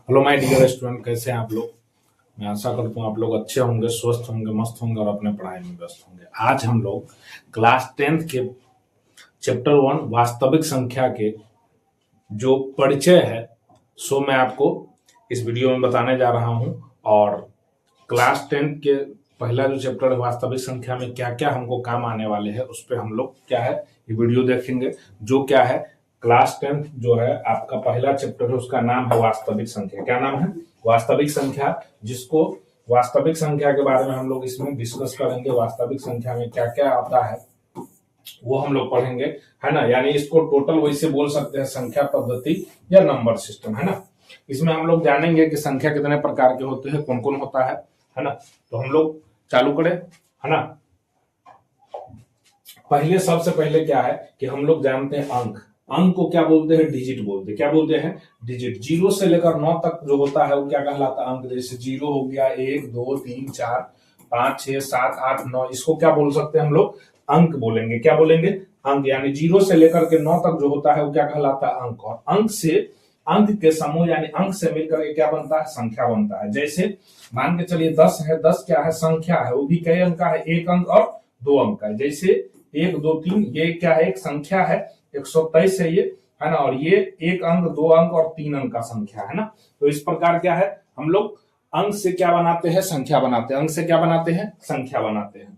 Hello my dear student, कैसे हैं आप लोग। मैं आशा करता हूँ आप लोग अच्छे होंगे, स्वस्थ होंगे, मस्त होंगे और अपने पढ़ाई में व्यस्त होंगे। आज हम लोग क्लास 10th के चैप्टर 1 वास्तविक संख्या के जो परिचय है सो मैं आपको इस वीडियो में बताने जा रहा हूँ। और क्लास 10th के पहला जो चैप्टर है वास्तविक संख्या में क्या क्या हमको काम आने वाले हैं उस पर हम लोग क्या है ये वीडियो देखेंगे। जो क्या है क्लास 10th जो है आपका पहला चैप्टर है, उसका नाम है वास्तविक संख्या। क्या नाम है? वास्तविक संख्या। जिसको वास्तविक संख्या के बारे में हम लोग इसमें डिस्कस करेंगे। वास्तविक संख्या में क्या क्या आता है वो हम लोग पढ़ेंगे, है ना। यानी इसको टोटल वैसे बोल सकते हैं संख्या पद्धति या नंबर सिस्टम, है ना। इसमें हम लोग जानेंगे कि संख्या कितने प्रकार के होते हैं, कौन कौन होता है ना। तो हम लोग चालू करें, है ना। पहले सबसे पहले क्या है कि हम लोग जानते हैं अंक। अंक को क्या बोलते हैं? डिजिट बोलते हैं। क्या बोलते हैं? डिजिट। 0 से लेकर 9 तक जो होता है वो क्या कहलाता है? अंक। जैसे 0 हो गया 1 2 3 4 5 6 7 8 9, इसको क्या बोल सकते हैं हम लोग? अंक बोलेंगे। क्या बोलेंगे? अंक। यानी 0 से लेकर के 9 तक जो होता है वो क्या कहलाता है? अंक। और अंक से अंक के समूह यानी अंक से मिलकर के क्या बनता है? संख्या बनता है। जैसे मान के चलिए 10 है, 10 क्या है? संख्या है। वो भी कई अंक का है, 1 अंक और 2 अंक का है। जैसे 1 2 3 ये क्या है? एक संख्या है, 123 है ये, है ना। और ये 1 अंक 2 अंक और 3 अंक का संख्या है ना। तो इस प्रकार क्या है हम लोग अंक से क्या बनाते हैं? संख्या बनाते हैं। अंक से क्या बनाते हैं? संख्या बनाते हैं।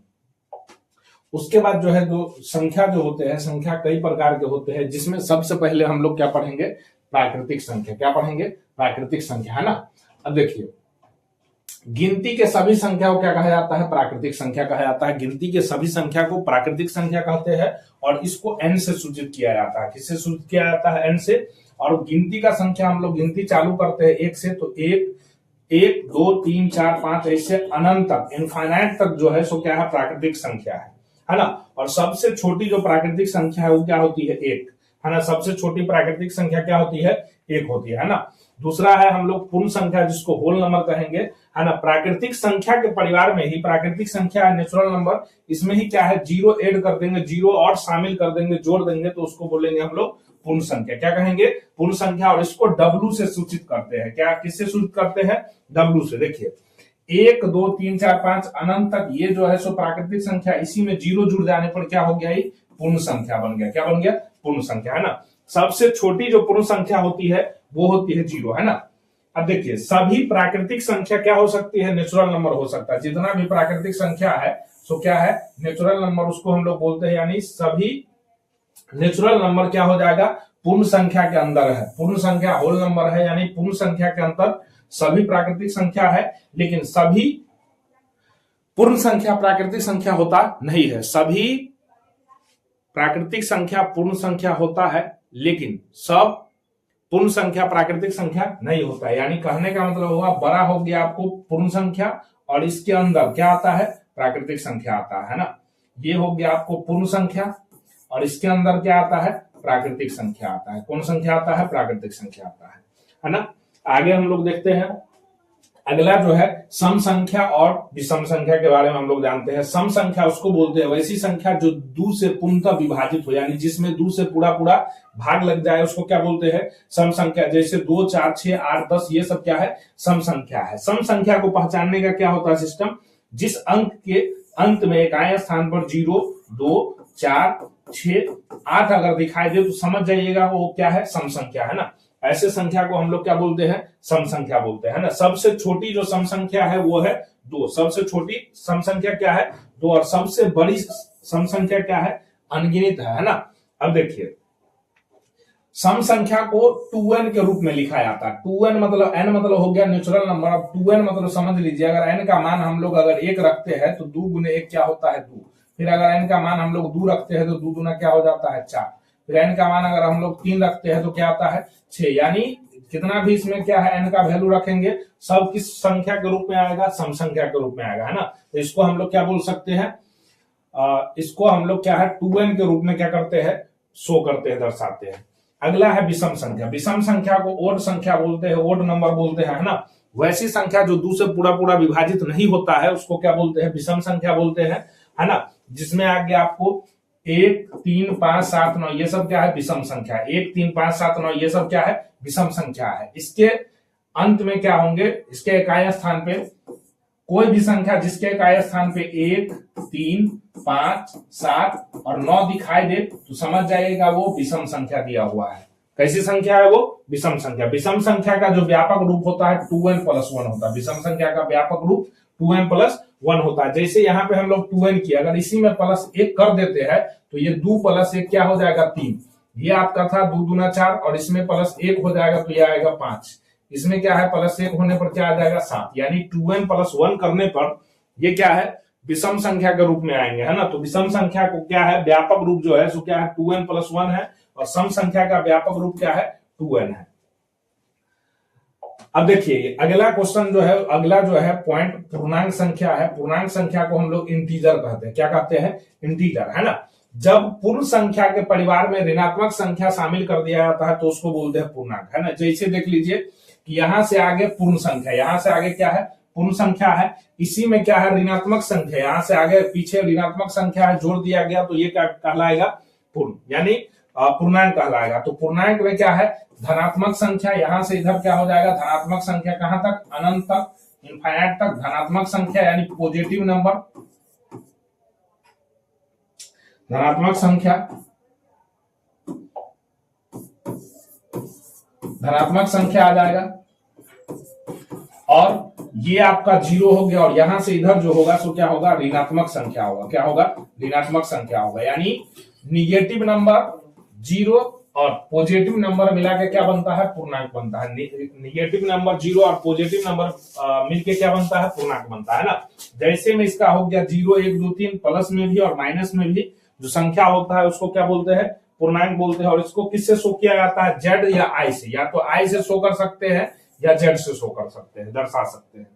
उसके बाद जो है जो संख्या जो होते हैं, संख्या कई प्रकार के होते हैं, जिसमें सबसे पहले हम लोग क्या पढ़ेंगे? प्राकृतिक संख्या। क्या पढ़ेंगे? प्राकृतिक संख्या, है ना। अब देखिए गिनती के सभी संख्या को क्या कहा जाता है? प्राकृतिक संख्या कहा जाता है। गिनती के सभी संख्या को प्राकृतिक संख्या कहते हैं और इसको n से सूचित किया जाता है। किससे सूचित किया जाता है? n से। और गिनती का संख्या हम लोग गिनती चालू करते हैं 1 से, तो 1 1 2 3 4 5 ऐसे अनंत तक, इनफाइनाइट तक जो है सो क्या है? प्राकृतिक संख्या है ना। और सबसे छोटी जो प्राकृतिक संख्या है वो क्या होती है? 1, है ना। सबसे छोटी प्राकृतिक संख्या क्या होती है? 1 होती है ना। दूसरा है हम लोग पूर्ण संख्या, जिसको होल नंबर कहेंगे, है ना। प्राकृतिक संख्या के परिवार में ही प्राकृतिक संख्या है नेचुरल नंबर, इसमें ही क्या है? 0 ऐड कर देंगे, 0 और शामिल कर देंगे, जोड़ देंगे, तो उसको बोलेंगे हम लोग पूर्ण संख्या। क्या कहेंगे? पूर्ण संख्या। और इसको W से सूचित करते हैं। क्या किससे सूचित करते हैं? W से। देखिए 1 2 3 4 5 अनंत तक ये जो है सो प्राकृतिक संख्या, इसी में 0 जुड़ जाने पर क्या हो गया? ये पूर्ण संख्या बन गया। क्या बन गया? पूर्ण संख्या, है ना। सबसे छोटी जो पूर्ण संख्या होती है वो होती है 0, है ना। अब देखिए सभी प्राकृतिक संख्या क्या हो सकती है? नेचुरल नंबर हो सकता है। जितना भी प्राकृतिक संख्या है सो क्या है? नेचुरल नंबर, उसको हम लोग बोलते हैं। यानी सभी नेचुरल नंबर क्या हो जाएगा? पूर्ण संख्या के अंदर है। पूर्ण संख्या होल नंबर है, यानी पूर्ण संख्या के अंदर सभी प्राकृतिक संख्या है, लेकिन सभी पूर्ण संख्या प्राकृतिक संख्या होता नहीं है। सभी प्राकृतिक संख्या पूर्ण संख्या होता है, लेकिन सब पूर्ण संख्या प्राकृतिक संख्या नहीं होता है। यानी कहने का मतलब हुआ बड़ा हो गया आपको पूर्ण संख्या, और इसके अंदर क्या आता है? प्राकृतिक संख्या आता है ना। ये हो गया आपको पूर्ण संख्या, और इसके अंदर क्या आता है? प्राकृतिक संख्या आता है। कौन संख्या आता है? प्राकृतिक संख्या आता है ना। आगे हम लोग देखते हैं अगला जो है सम संख्या और विषम संख्या के बारे में हम लोग जानते हैं। सम संख्या उसको बोलते हैं वैसी संख्या जो 2 से पूर्णतः विभाजित हो, यानी जिसमें 2 से पूरा पूरा भाग लग जाए, उसको क्या बोलते हैं? सम संख्या। जैसे 2 4 6 8 10 ये सब क्या है? सम संख्या है। सम संख्या को पहचानने का क्या होता है सिस्टम? जिस अंक के अंत में एक आए स्थान पर 0 2 4 6 8 अगर दिखाई दे तो समझ जाइएगा वो क्या है? सम संख्या, है ना। ऐसे संख्या को हम लोग क्या बोलते हैं? सम संख्या बोलते हैं ना। सबसे छोटी जो सम संख्या है वो है 2। सबसे छोटी सम संख्या क्या है? 2। और सबसे बड़ी सम संख्या क्या है? अनगिनत है ना। अब देखिए सम संख्या को 2n के रूप में लिखा जाता है। 2n मतलब n मतलब हो गया नेचुरल नंबर। अब 2n मतलब समझ लीजिए, अगर n का मान हम लोग अगर 1 रखते हैं तो 2 गुने 1 क्या होता है? 2। फिर अगर n का मान हम लोग 2 रखते हैं तो 2 गुना क्या हो जाता है? 4। फिर n का मान अगर हम लोग 3 रखते हैं तो क्या आता है? 6। यानी कितना भी इसमें क्या है n का वैल्यू रखेंगे सब किस संख्या के रूप में आएगा? सम संख्या के रूप में आएगा, है ना। तो इसको हम लोग क्या बोल सकते हैं? इसको हम लोग क्या है? 2n के रूप में क्या करते हैं? शो करते हैं, दर्शाते हैं। अगला है विषम संख्या। विषम संख्या को ओड संख्या बोलते हैं, ओड नंबर बोलते हैं, है ना। वैसी संख्या जो 2 से पूरा पूरा विभाजित नहीं होता है उसको क्या बोलते हैं? विषम संख्या बोलते हैं, है ना। जिसमें आगे आपको 1 3 5 7 9 ये सब क्या है? विषम संख्या। 1 3 5 7 9 ये सब क्या है? विषम संख्या है। इसके अंत में क्या होंगे, इसके इकाई स्थान पे कोई भी संख्या जिसके इकाई स्थान पे 1, 3, 5, 7 और 9 दिखाई दे तो समझ जाइएगा वो विषम संख्या दिया हुआ है। कैसी संख्या है वो? विषम संख्या। विषम संख्या का जो व्यापक रूप होता है 2n + 1 होता है। विषम संख्या का व्यापक रूप 2n + 1 होता है। जैसे यहाँ पे हम लोग 2n किया, अगर इसी में +1 कर देते हैं तो ये 2 + 1 क्या हो जाएगा 3। ये आपका था 2 दूना 4 और इसमें +1 हो जाएगा तो ये आएगा 5। इसमें क्या है +1 होने पर क्या आ जाएगा 7। यानी 2n + 1 करने पर ये क्या है, विषम संख्या के रूप में आएंगे, है ना। तो विषम संख्या को क्या है, व्यापक रूप जो है सो क्या है 2n + 1 है और सम संख्या का व्यापक रूप क्या है 2n है। अब देखिए अगला क्वेश्चन जो है, अगला जो है पॉइंट पूर्णांक संख्या है। पूर्णांक संख्या को हम लोग इंटीजर कहते हैं। क्या कहते हैं? इंटीजर, है ना। जब पूर्ण संख्या के परिवार में ऋणात्मक संख्या शामिल कर दिया जाता है तो उसको बोलते हैं पूर्णांक, है ना। जैसे देख लीजिए कि यहां से आगे पूर्ण संख्या, यहां से आगे क्या है पूर्ण संख्या है, इसी में क्या है ऋणात्मक संख्या, यहां से आगे पीछे ऋणात्मक संख्या है जोड़ दिया गया तो ये क्या कहलाएगा पूर्ण, यानी पूर्णांक कहलाएगा। तो पूर्णांक में क्या है धनात्मक संख्या, यहां से इधर क्या हो जाएगा धनात्मक संख्या, कहां तक अनंत तक, इनफाइनाइट तक धनात्मक संख्या यानी पॉजिटिव नंबर, धनात्मक संख्या, धनात्मक संख्या आ जाएगा। और ये आपका 0 हो गया और यहां से इधर जो होगा सो क्या होगा ऋणात्मक संख्या होगा। क्या होगा? ऋणात्मक संख्या होगा। यानी निगेटिव नंबर 0 और पॉजिटिव नंबर मिला के क्या बनता है पूर्णांक बनता है। निगेटिव नंबर 0 और पॉजिटिव नंबर मिलके क्या बनता है पूर्णांक बनता है ना। जैसे में इसका हो गया 0, 1, 2, 3 प्लस में भी और माइनस में भी जो संख्या होता है उसको क्या बोलते हैं पूर्णांक बोलते हैं। और इसको किससे शो किया जाता है जेड या आई से, या तो आई से शो कर सकते हैं या जेड से शो कर सकते हैं, दर्शा सकते हैं।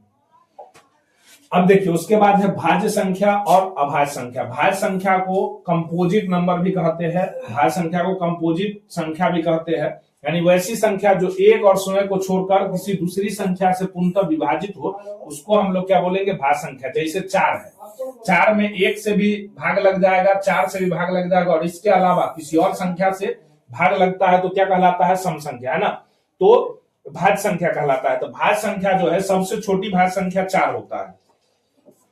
अब देखिए उसके बाद है भाज्य संख्या और अभाज्य संख्या। भाज्य संख्या को कंपोजिट नंबर भी कहते हैं, भाज्य संख्या को कंपोजिट संख्या भी कहते हैं। यानी वैसी संख्या जो एक और स्वयं को छोड़कर किसी दूसरी संख्या से पूर्णतः विभाजित हो उसको हम लोग क्या बोलेंगे भाज्य संख्या। जैसे 4 है, 4 में 1 से भी भाग लग जाएगा, 4 से भी भाग लग जाएगा और इसके अलावा किसी और संख्या से भाग लगता है तो क्या कहलाता है सम संख्या, है ना। तो भाज्य संख्या कहलाता है। तो भाज्य संख्या जो है सबसे छोटी भाज्य संख्या 4 होता है।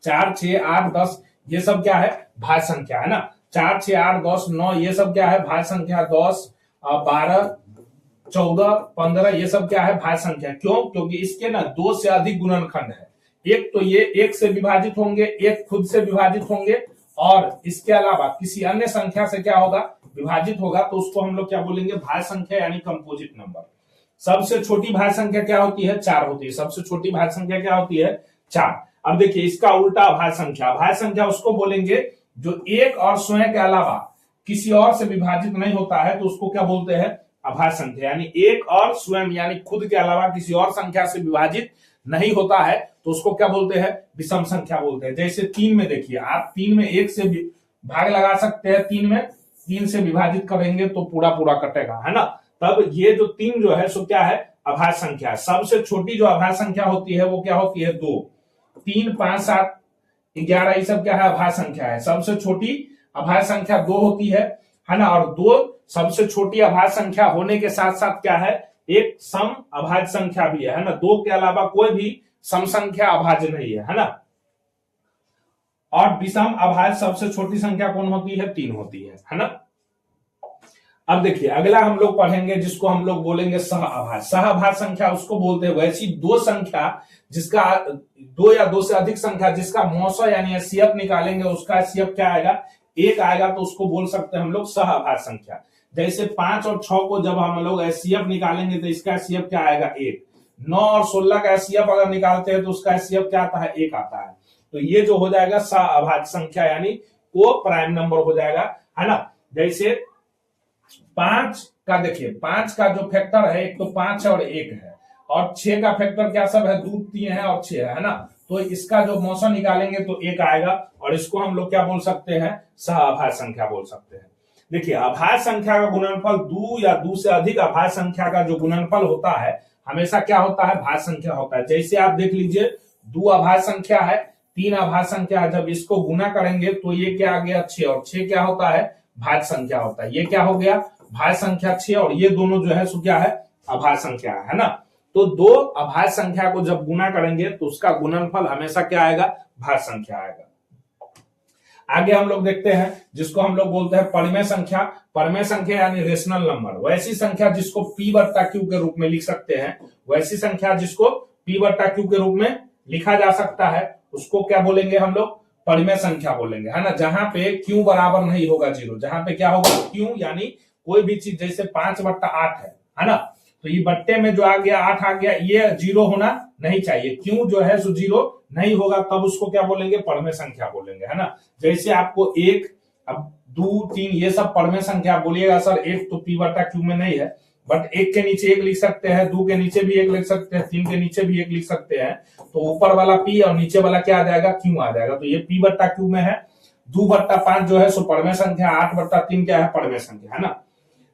4, 6, 8, 10 ये सब क्या है भाज्य संख्या, है ना। 4, 6, 8, 10, 9 ये सब क्या है भाज्य संख्या। 10, 12, 14, 15 ये सब क्या है भाज्य संख्या। क्यों? क्योंकि इसके ना 2 से अधिक गुणनखंड है। एक तो ये 1 से विभाजित होंगे, एक खुद से विभाजित होंगे और इसके अलावा किसी अन्य संख्या से क्या होगा विभाजित होगा तो उसको हम लोग क्या बोलेंगे भाज्य संख्या यानी कंपोजिट नंबर। सबसे छोटी भाज्य संख्या क्या होती है 4 होती है। सबसे छोटी भाज्य संख्या क्या होती है 4। अब देखिए इसका उल्टा अभाज्य संख्या। अभाज्य संख्या उसको बोलेंगे जो एक और स्वयं के अलावा किसी और से विभाजित नहीं होता है तो उसको क्या बोलते हैं अभाज्य संख्या। यानी एक और स्वयं यानी खुद के अलावा किसी और संख्या से विभाजित नहीं होता है तो उसको क्या बोलते हैं विषम संख्या बोलते हैं। जैसे 3 में देखिए आप 3 में 1 से भाग लगा सकते हैं, 3 में 3 से विभाजित करेंगे तो पूरा पूरा कटेगा, है ना। तब ये जो 3 जो है सो क्या है अभाज्य संख्या है। सबसे छोटी जो अभाज्य संख्या होती है वो क्या होती है 2। 3, 5, 7, 11 ये सब क्या है अभाज्य संख्या है। सबसे छोटी अभाज्य संख्या 2 होती है ना। और 2 सबसे छोटी अभाज्य संख्या होने के साथ साथ क्या है एक सम अभाज्य संख्या भी है ना। 2 के अलावा कोई भी सम संख्या अभाज्य नहीं है ना। और विषम अभाज्य सबसे छोटी संख्या कौन होती है 3 होती है ना। अब देखिए अगला हम लोग पढ़ेंगे जिसको हम लोग बोलेंगे सह अभाज्य। सह अभाज्य संख्या उसको बोलते हैं वैसी 2 संख्या जिसका 2 या 2 से अधिक संख्या जिसका मौसा यानी एचसीएफ निकालेंगे उसका एचसीएफ क्या आएगा 1 आएगा तो उसको बोल सकते हैं हम लोग सह अभाज्य संख्या। जैसे 5 और 6 को जब हम लोग एचसीएफ निकालेंगे तो इसका एचसीएफ क्या आएगा 1। 9 और 16 का एचसीएफ अगर निकालते हैं तो उसका एचसीएफ क्या आता है 1 आता है। तो ये जो हो जाएगा सह अभाज्य संख्या यानी को प्राइम नंबर हो जाएगा, है ना। जैसे 5 का देखिए 5 का जो फैक्टर है एक तो 5 है और 1 है और 6 का फैक्टर क्या सब है 2, 3 है और 6 है ना। तो इसका जो मौसा निकालेंगे तो 1 आएगा और इसको हम लोग क्या बोल सकते हैं सह अभाज्य संख्या बोल सकते हैं। देखिए अभाज्य संख्या का गुणनफल 2 या 2 से अधिक अभाज्य संख्या का जो गुणनफल होता है हमेशा क्या होता है भाज्य संख्या होता है। जैसे आप देख लीजिए 2 अभाज्य संख्या है, 3 अभाज्य संख्या है, जब इसको गुना करेंगे तो ये क्या आ गया 6 और 6 क्या होता है भाज्य संख्या होता है। ये क्या हो गया भाज्य संख्या 6 और ये दोनों जो है सो क्या है अभाज्य संख्या है ना। तो दो अभाज्य संख्या को जब गुना करेंगे तो उसका गुणनफल हमेशा क्या आएगा, भाज्य संख्या आएगा। आगे हम लोग देखते हैं जिसको हम लोग बोलते हैं परिमेय संख्या। परिमेय संख्या यानी रेशनल नंबर, वैसी संख्या जिसको P बट्टा Q के रूप में लिख सकते हैं, वैसी संख्या जिसको P बट्टा Q के रूप में लिखा जा सकता है उसको क्या बोलेंगे हम लोग, परिमेय संख्या बोलेंगे, है ना। जहां पे Q बराबर नहीं होगा 0, जहां पे क्या होगा Q यानी कोई भी चीज, जैसे 5/8 है ना, तो ये बट्टे में जो आ गया 8 आ गया, ये 0 होना नहीं चाहिए। Q जो है सो 0 नहीं होगा, तब उसको क्या बोलेंगे, परिमेय संख्या बोलेंगे, है ना। जैसे आपको 1, अब 2, 3 ये सब परिमेय संख्या बोलिएगा, सर 1 तो P बटा Q में नहीं है, बट 1 के नीचे 1 लिख सकते हैं, 2 के नीचे भी 1 लिख सकते हैं, 3 के नीचे भी 1 लिख सकते हैं, तो ऊपर वाला P और नीचे वाला क्या आ जाएगा, Q आ जाएगा। तो ये P बट्टा Q में है। 2/5 जो है सो परिमेय संख्या, 8/3 क्या है, परिमेय संख्या, है ना।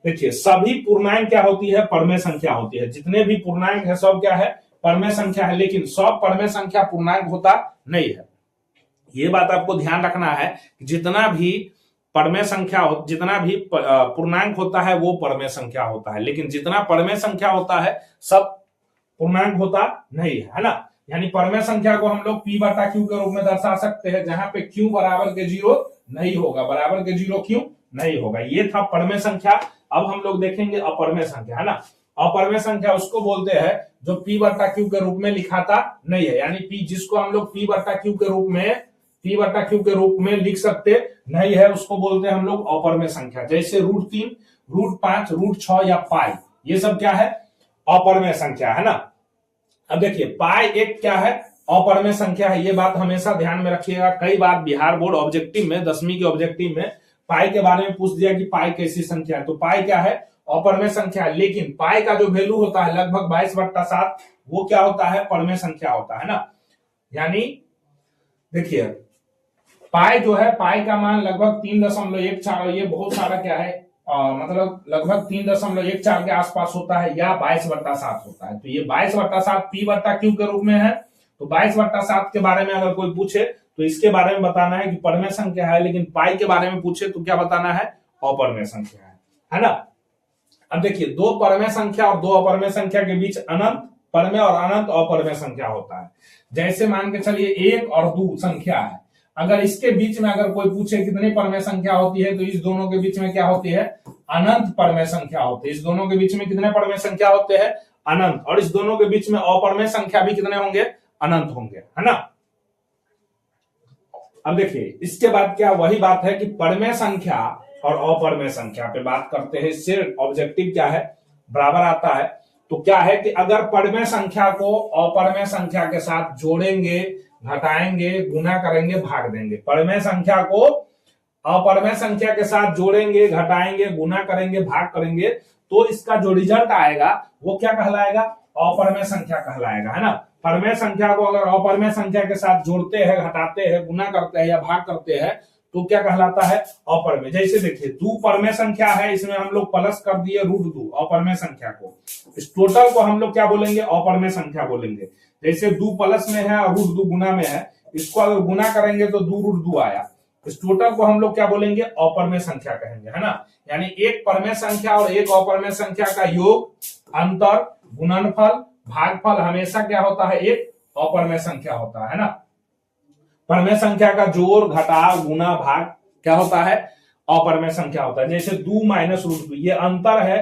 देखिए सभी पूर्णांक क्या होती है, परिमेय संख्या होती है। जितने भी पूर्णांक है सब क्या है, परिमेय संख्या है, लेकिन सब परिमेय संख्या पूर्णांक होता नहीं है। ये बात आपको ध्यान रखना है कि जितना भी परिमेय संख्या हो, जितना भी पूर्णांक होता है वो परिमेय संख्या होता है, लेकिन जितना परिमेय संख्या होता है सब पूर्णांक होता नहीं है ना। यानी परिमेय संख्या को हम लोग P बटा Q के रूप में दर्शा सकते हैं, जहां पे Q बराबर के 0 नहीं होगा, बराबर के 0 क्यों नहीं होगा। ये था परिमेय संख्या। अब हम लोग देखेंगे अपरिमेय संख्या, है ना। अपरिमेय संख्या उसको बोलते हैं जो P बटा Q के रूप में लिखाता नहीं है, यानी P जिसको हम लोग P बटा Q के रूप में लिख सकते नहीं है, उसको बोलते हैं हम लोग अपरिमेय संख्या। जैसे √3, √5, √6 या पाई, ये सब क्या है, अपरिमेय संख्या, है ना। अब देखिए पाई एक क्या है, अपरिमेय संख्या है। ये बात हमेशा ध्यान में रखिएगा। कई बार बिहार बोर्ड ऑब्जेक्टिव में 10वीं के ऑब्जेक्टिव में पाई के बारे में पूछ दिया कि पाई कैसी संख्या है, तो पाई क्या है, अपरिमेय संख्या है। लेकिन पाई का जो वैल्यू होता है लगभग 22/7, वो क्या होता है, परिमेय संख्या होता है ना। यानी देखिए पाई जो है, पाई का मान लगभग 3.14, ये बहुत सारा क्या है, मतलब लगभग 3.14 के आसपास होता है, या 22/7 होता है। तो ये 22/7 P बटा Q के रूप में है। तो 22/7 के बारे में अगर कोई पूछे तो इसके बारे में बताना है कि परिमेय संख्या है, लेकिन पाई के बारे में पूछे तो क्या बताना है, अपरिमेय संख्या है ना। अब देखिए दो परिमेय संख्या और दो अपरिमेय संख्या के बीच अनंत परिमेय और अनंत अपरिमेय संख्या होता है। जैसे मान के चलिए 1 और 2 संख्या है, अगर इसके बीच में अगर कोई पूछे कितनी परिमेय संख्या होती है, तो इस दोनों के बीच में क्या होती है, अनंत परिमेय संख्या होती है। इस दोनों के बीच में कितने परिमेय संख्या होते हैं, अनंत। और इस दोनों के बीच में अपरिमेय संख्या भी कितने होंगे, अनंत होंगे, है ना। अब देखिए इसके बाद क्या, वही बात है कि परिमेय संख्या और अपरिमेय संख्या पे बात करते हैं। इससे ऑब्जेक्टिव क्या है, बराबर आता है। तो क्या है कि अगर परिमेय संख्या को अपरिमेय संख्या के साथ जोड़ेंगे, घटाएंगे, गुना करेंगे, भाग देंगे, परिमेय संख्या को अपरिमेय संख्या के साथ जोड़ेंगे, घटाएंगे, गुना करेंगे, भाग करेंगे, तो इसका जो रिजल्ट आएगा वो क्या कहलाएगा, अपरिमेय संख्या कहलाएगा, है ना। परिमेय संख्या को अगर अपरिमेय संख्या के साथ जोड़ते हैं, घटाते हैं, गुना करते हैं या भाग करते हैं तो क्या कहलाता है, अपरिमेय। जैसे देखिए 2 परिमेय संख्या है, इसमें हम लोग प्लस कर दिए √2 अपरिमेय संख्या को, इस टोटल को हम लोग क्या बोलेंगे, अपरिमेय संख्या बोलेंगे। जैसे 2 प्लस में है और √2 गुना में है, इसको अगर गुना करेंगे तो 2√2 आया, इस टोटल को हम लोग क्या बोलेंगे, अपरिमेय संख्या कहेंगे, है ना। यानी एक परिमेय संख्या और एक अपरिमेय संख्या का योग, अंतर, गुणनफल, भागफल हमेशा क्या होता है, एक अपरिमेय संख्या होता है ना। परिमेय संख्या का जोड़, घटाव, गुना, भाग क्या होता है, अपरिमेय संख्या होता है। जैसे 2 माइनस √2, ये अंतर है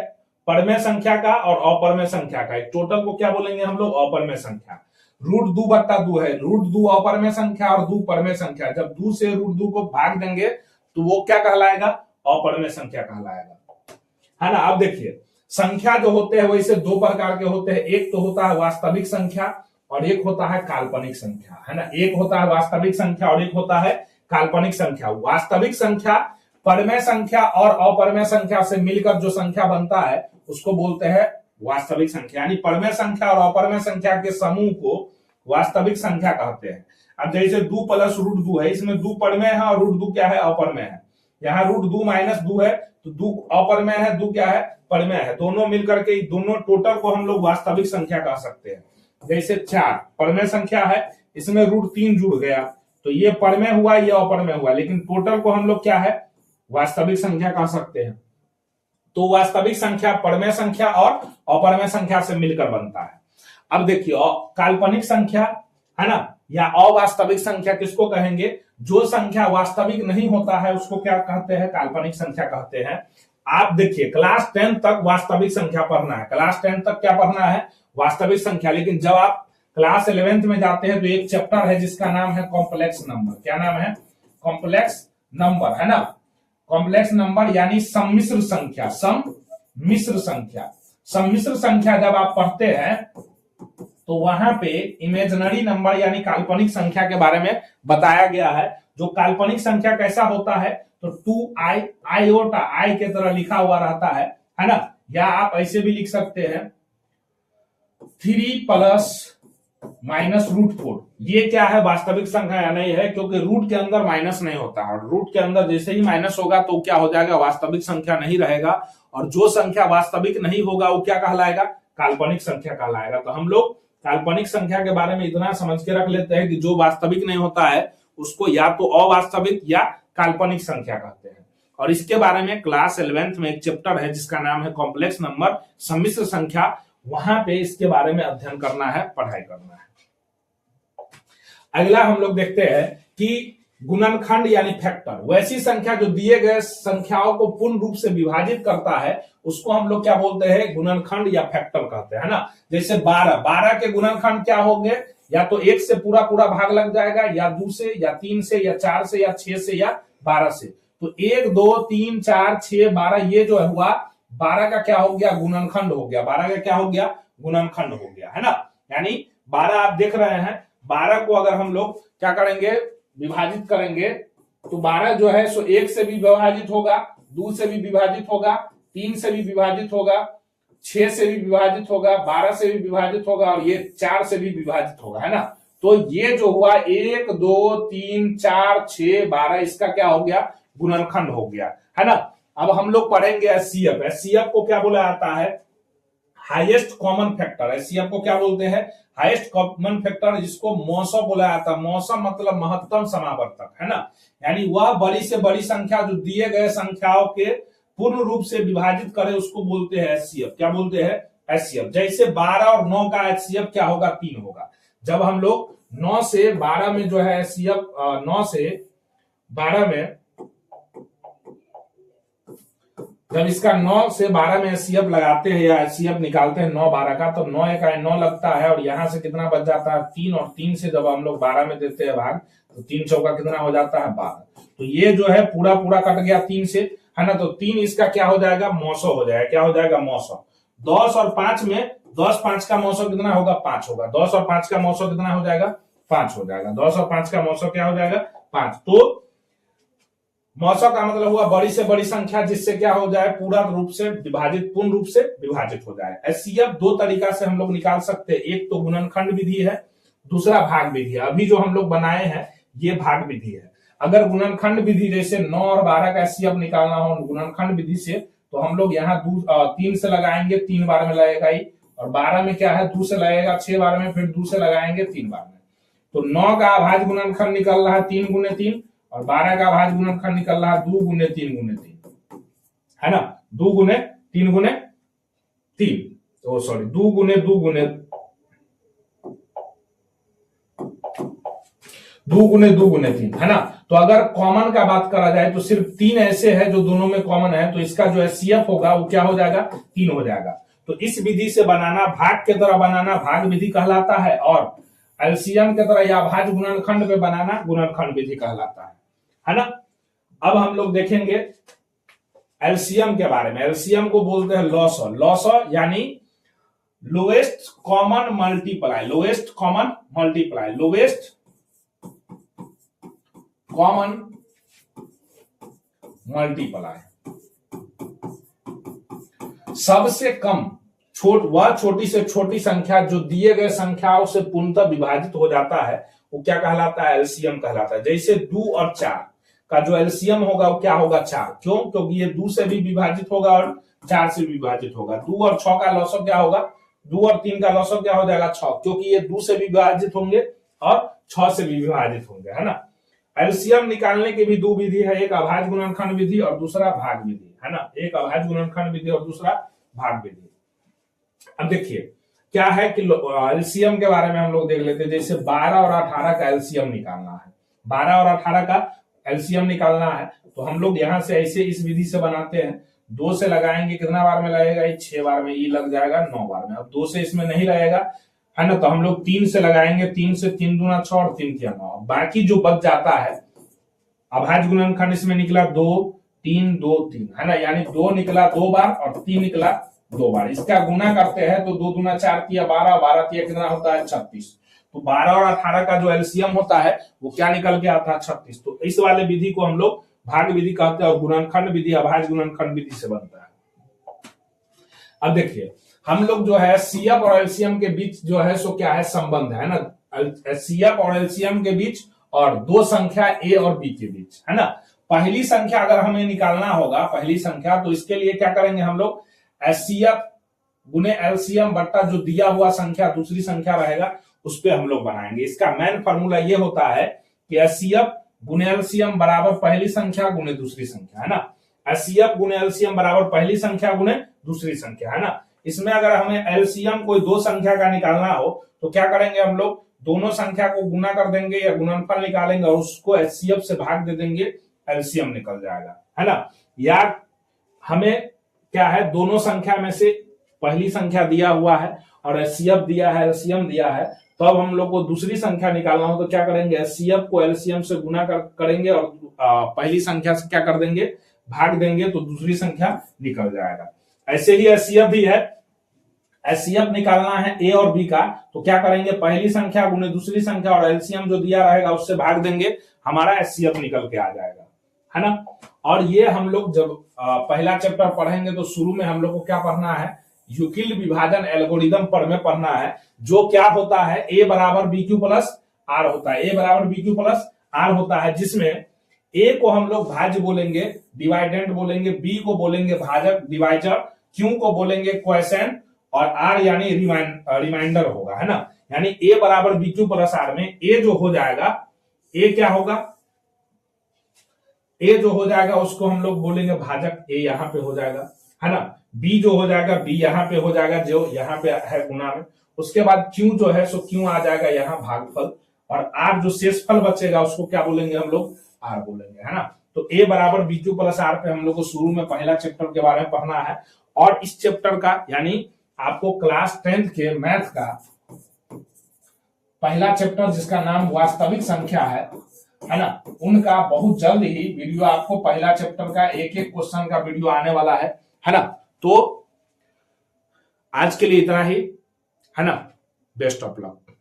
परिमेय संख्या का और अपरिमेय संख्या का, एक टोटल को क्या बोलेंगे हम लोग, अपरिमेय संख्या। √2/2 है, √2 अपरिमेय संख्या और 2 परिमेय संख्या, जब 2 से √2 को भाग देंगे तो वो क्या कहलाएगा, अपरिमेय संख्या कहलाएगा, है ना। अब देखिए संख्या जो होते हैं वैसे 2 प्रकार के होते हैं, एक तो होता है वास्तविक संख्या और एक होता है काल्पनिक संख्या, है ना। एक होता है वास्तविक संख्या और एक होता है काल्पनिक संख्या। वास्तविक संख्या परिमेय संख्या और अपरिमेय संख्या से मिलकर जो संख्या बनता है उसको बोलते हैं वास्तविक संख्या, यानी परिमेय संख्या और अपरिमेय संख्या के समूह को वास्तविक संख्या कहते हैं। अब जैसे 2 प्लस √2 है, इसमें 2 परिमेय है और √2 क्या है, अपरिमेय है। यहाँ √2 माइनस 2 है तो 2 अपरिमेय है, 2 क्या है, परिमेय है। दोनों मिलकर के दोनों टोटल को हम लोग वास्तविक संख्या कह सकते हैं। जैसे 4 परिमेय संख्या है, इसमें √3 जुड़ गया तो ये परिमेय हुआ, ये अपरिमेय हुआ, लेकिन टोटल को हम लोग क्या है, वास्तविक संख्या कह सकते हैं। तो वास्तविक संख्या परिमेय संख्या और अपरिमेय संख्या से मिलकर बनता है। अब देखिए काल्पनिक संख्या है ना या अवास्तविक संख्या किसको कहेंगे? जो संख्या वास्तविक नहीं होता है उसको क्या कहते हैं? काल्पनिक संख्या कहते हैं। आप देखिए क्लास 10 तक वास्तविक संख्या पढ़ना है, क्लास 10 तक क्या पढ़ना है? वास्तविक संख्या। लेकिन जब आप क्लास 11th में जाते हैं तो एक चैप्टर है जिसका नाम है कॉम्प्लेक्स नंबर। क्या नाम है? कॉम्प्लेक्स नंबर, है ना। कॉम्प्लेक्स नंबर यानी सम्मिश्र संख्या। सम्मिश्र संख्या, सम्मिश्र संख्या जब आप पढ़ते हैं तो वहां पे इमेजिनरी नंबर यानी काल्पनिक संख्या के बारे में बताया गया है। जो काल्पनिक संख्या कैसा होता है? तो 2i, आयोटा आई के तरह लिखा हुआ रहता है ना। या आप ऐसे भी लिख सकते हैं 3 प्लस माइनस √4। ये क्या है? वास्तविक संख्या नहीं है, क्योंकि रूट के अंदर माइनस नहीं होता है। रूट के अंदर जैसे ही माइनस होगा तो क्या हो जाएगा? वास्तविक संख्या नहीं रहेगा। और जो संख्या वास्तविक नहीं होगा वो क्या कहलाएगा? काल्पनिक संख्या कहलाएगा। तो हम लोग काल्पनिक संख्या के बारे में इतना समझ के रख लेते हैं कि जो वास्तविक नहीं होता है उसको या तो अवास्तविक या काल्पनिक संख्या कहते हैं। और इसके बारे में क्लास 11th में एक चैप्टर है जिसका नाम है कॉम्प्लेक्स नंबर, सम्मिश्र संख्या। वहां पे इसके बारे में अध्ययन करना है, पढ़ाई करना है। अगला हम लोग देखते हैं कि गुणनखंड यानी फैक्टर, वैसी संख्या जो दिए गए संख्याओं को पूर्ण रूप से विभाजित करता है उसको हम लोग क्या बोलते हैं? गुणनखंड या फैक्टर कहते हैं ना। जैसे 12 के गुणनखंड क्या होंगे? या तो 1 से पूरा पूरा भाग लग जाएगा, या 2 से, या 3 से, या 4 से, या 6 से, या 12 से। तो 1 2 3 4 6 12 ये जो हुआ 12 का क्या हो गया? गुणनखंड हो गया। 12 का क्या हो गया? गुणनखंड हो गया, है ना। यानी 12 आप देख रहे हैं, 12 को अगर हम लोग क्या करेंगे? विभाजित करेंगे तो 12 जो है सो 1 से भी विभाजित होगा, 2 से भी विभाजित होगा, 3 से भी विभाजित होगा, 6 से भी विभाजित होगा, 12 से भी विभाजित होगा, और ये 4 से भी विभाजित होगा, है ना। तो ये जो हुआ 1 2 3 4 6 12 इसका क्या हो गया? गुणनखंड हो गया, है ना। अब हम लोग पढ़ेंगे एचसीएफ। एचसीएफ को क्या बोला जाता है? Highest common factor. एचसीएफ को क्या बोलते हैं? हाईएस्ट कॉमन फैक्टर, जिसको मौसम बोला जाता है। मौसम मतलब महत्तम समावर्तक, है ना। यानी वह बड़ी से बड़ी संख्या जो दिए गए संख्याओं के पूर्ण रूप से विभाजित करे उसको बोलते हैं एचसीएफ। क्या बोलते हैं? एचसीएफ। जैसे 12 और 9 का एचसीएफ क्या होगा? 3 होगा। जब हम लोग 9 से 12 में जो है एचसीएफ 9 से 12 में जब इसका 9 से 12 में एचसीएफ लगाते हैं या एचसीएफ निकालते हैं 9 12 का, तो 9 1 9 लगता है, और यहां से कितना बच जाता है? 3। और 3 से जब हम लोग 12 में देते हैं भाग तो 3 चौका कितना हो जाता है? 12। तो ये जो है पूरा पूरा कट गया 3 से, है ना। तो 3 इसका क्या हो जाएगा? मौसम हो जाएगा। क्या हो जाएगा? मौसम। 10 और 5 में 10 5 का मौसम कितना होगा? 5 होगा। 10 और 5 का मौसम कितना हो जाएगा? 5 हो जाएगा। 10 और 5 का मौसम क्या हो जाएगा? 5। तो मौसम का मतलब हुआ बड़ी से बड़ी संख्या जिससे क्या हो जाए? पूरा रूप से विभाजित, पूर्ण रूप से विभाजित हो जाए। एचसीएफ 2 तरीका से हम लोग निकाल सकते हैं। एक तो गुणनखंड विधि है, दूसरा भाग विधि है। अभी जो हम लोग बनाए हैं ये भाग विधि है। अगर गुणनखंड विधि जैसे 9 और 12 का एचसीएफ निकालना हो गुणनखंड विधि से, तो हम लोग यहाँ 3 से लगाएंगे, 3 बार में लगेगा ही। और 12 में क्या है? 2 से लगेगा 6 बार में, फिर 2 से लगाएंगे 3 बार में। तो 9 का अभाज्य गुणनखंड निकल रहा है 3 गुने 3, और 12 का अभाज्य गुणनखंड निकल रहा है 2 गुने 3 गुने 3, है ना। 2 गुने 3 गुने 3, तो सॉरी 2 गुने 2 गुने 2 गुने 2 गुने 3, है ना। तो अगर कॉमन का बात करा जाए तो सिर्फ 3 ऐसे है जो दोनों में कॉमन है, तो इसका जो एचसीएफ होगा वो क्या हो जाएगा? 3 हो जाएगा। तो इस विधि से बनाना, भाग के तरह बनाना भाग विधि कहलाता है, और एलसीएम के तरह या भाज्य गुणनखंड में बनाना गुणनखंड विधि कहलाता है ना। अब हम लोग देखेंगे एलसीएम के बारे में। एलसीएम को बोलते हैं लॉसर। लॉसर यानी lowest common multiply. Lowest common multiply, lowest common multiply. सबसे कम वह छोटी से छोटी संख्या जो दिए गए संख्याओं से पूर्णतः विभाजित हो जाता है वो क्या कहलाता है? एलसीएम कहलाता है। जैसे 2 और 4 का जो एलसीएम होगा वो क्या होगा? 4। क्यों? क्योंकि ये 2 से भी विभाजित होगा और 4 से भी विभाजित होगा। 2 और 6 का लॉसर क्या होगा? 2 और 3 का लॉसर क्या हो जाएगा? 6, क्योंकि ये 2 से भी विभाजित होंगे और 6 से भी विभाजित होंगे, है ना। एलसीएम निकालने की भी 2 विधि है, एक अभाज्य गुणनखंड विधि और दूसरा भाग विधि, है ना। एक अभाज्य गुणनखंड विधि और दूसरा भाग विधि। अब देखिए क्या है कि एलसीएम के बारे में हम लोग देख लेते हैं। जैसे 12 और 18 का एलसीएम निकालना है, 12 और 18 का एलसीएम निकालना है, तो हम लोग यहां से ऐसे इस विधि से बनाते हैं। 2 से लगाएंगे, कितना बार में लगेगा, ये 6 बार में, ये लग जाएगा 9 बार में। अब 2 से इसमें नहीं लगेगा, है ना, तो हम लोग 3 से लगाएंगे, 3 से 3 दूना 6 और 3 किया 9। बाकी जो बच जाता है अभाज्य गुणनखंड इसमें निकला 2 3 2 3, है ना, यानी 2 निकला 2 बार और 3 निकला 2 बार। इसका गुना करते हैं तो 2 दूना 4 किया 12, 12 किया कितना होता है 36। तो 12 और 18 का जो एलसीएम होता है वो क्या निकल के आता है 36। तो इस वाले विधि को हम लोग भाग विधि कहते हैं और गुणनखंड विधि अभाज्य गुणनखंड विधि से बनता है। अब देखिए हम लोग जो है सीएफ और एलसीएम के बीच जो है सो क्या है संबंध है ना, सीएफ और एलसीएम के बीच और दो संख्या ए और बी के बीच, है ना। पहली संख्या अगर हमें निकालना होगा, पहली संख्या, तो इसके लिए क्या करेंगे हम लोग, एचसीएफ गुने एलसीएम बट्टा जो दिया हुआ संख्या दूसरी संख्या रहेगा उस पे हम लोग बनाएंगे। इसका मेन फॉर्मूला ये होता है कि एचसीएफ गुने एलसीएम बराबर पहली संख्या गुने दूसरी संख्या, है ना। एचसीएफ गुने एलसीएम बराबर पहली संख्या गुने दूसरी संख्या, है ना। इसमें अगर हमें एलसीएम कोई दो संख्या का निकालना हो तो क्या करेंगे हम लोग, दोनों संख्या को गुना कर देंगे या गुणनफल निकालेंगे और उसको एचसीएफ से भाग दे देंगे, एलसीएम निकल जाएगा, है ना। या हमें क्या है, दोनों संख्या में से पहली संख्या दिया हुआ है और एचसीएफ दिया है, एलसीएम दिया है, तो अब हम लोग को दूसरी संख्या निकालना हो तो क्या करेंगे, एचसीएफ को एलसीएम से गुना करेंगे और पहली संख्या से क्या कर देंगे, भाग देंगे, तो दूसरी संख्या निकल जाएगा। ऐसे ही एचसीएफ भी है, एचसीएफ निकालना है ए और बी का, तो क्या करेंगे, पहली संख्या गुने दूसरी संख्या और एलसीएम जो दिया रहेगा उससे भाग देंगे, हमारा एचसीएफ निकल के आ जाएगा, है ना। और ये हम लोग जब पहला चैप्टर पढ़ेंगे तो शुरू में हम लोग को क्या पढ़ना है, यूक्लिड विभाजन एल्गोरिदम पर में पढ़ना है, जो क्या होता है, ए बराबर बी क्यू प्लस आर होता है, ए बराबर बी क्यू प्लस आर होता है, जिसमें ए को हम लोग भाज्य बोलेंगे, डिवाइडेंट बोलेंगे, बी को बोलेंगे भाजक डिवाइजर, क्यू को बोलेंगे क्वेश्चन और आर यानी रिमाइंडर होगा, है ना। यानी ए बराबर बी क्यू प्लस आर में ए जो हो जाएगा, ए क्या होगा, ए जो हो जाएगा उसको हम लोग बोलेंगे भाजक, ए यहां पे हो जाएगा, है ना। बी जो हो जाएगा, बी यहां पे हो जाएगा जो यहां पे है गुना में। उसके बाद क्यू जो है सो क्यू आ जाएगा यहां भागफल, और आर जो शेषफल बचेगा उसको क्या बोलेंगे हम लोग, आर बोलेंगे, है ना। तो ए बराबर बी क्यू प्लस आर पे हम लोग को शुरू में पहला चैप्टर के बारे में पढ़ना है। और इस चैप्टर का यानी आपको क्लास 10th के मैथ का पहला चैप्टर जिसका नाम वास्तविक संख्या है ना, उनका बहुत जल्द ही वीडियो आपको पहला चैप्टर का एक एक क्वेश्चन का वीडियो आने वाला है ना। तो आज के लिए इतना ही, है ना। Best of luck.